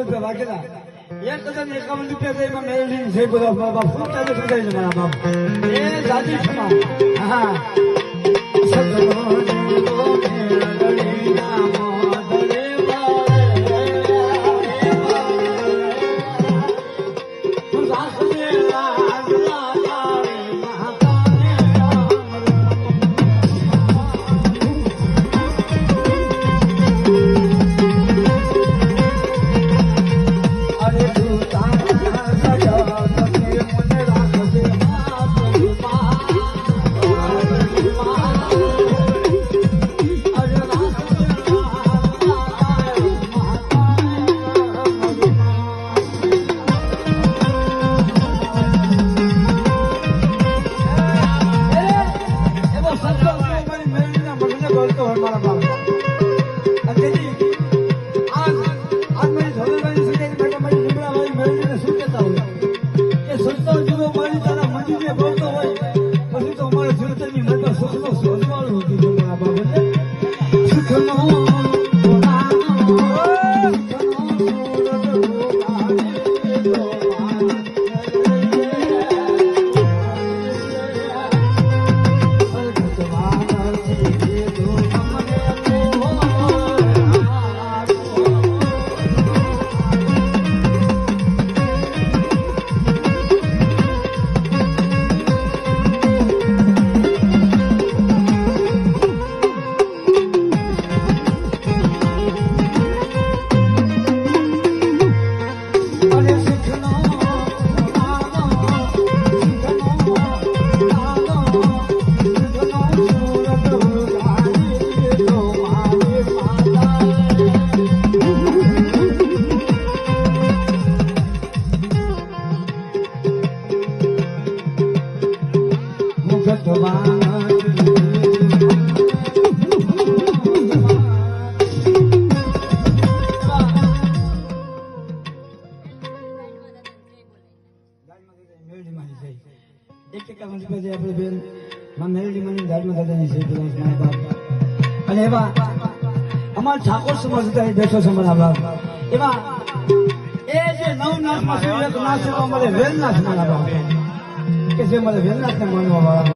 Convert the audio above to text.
રૂપિયા વાગેલા 1051 રૂપિયા દઈ મેળવી છે બધા બાબા ફૂલ ચાલે સમજાય છે મારા બાપ એ જાતિ સમાન હા સદનો અમારા ઠાકોર સમાજ બેઠો છે મારા બાપ એમાં એ જે નવ નાથ માં એક નાથ અમારે વેલનાથ મારા બાપ કે જે મારે વેલનાથ ને માનવા વાળા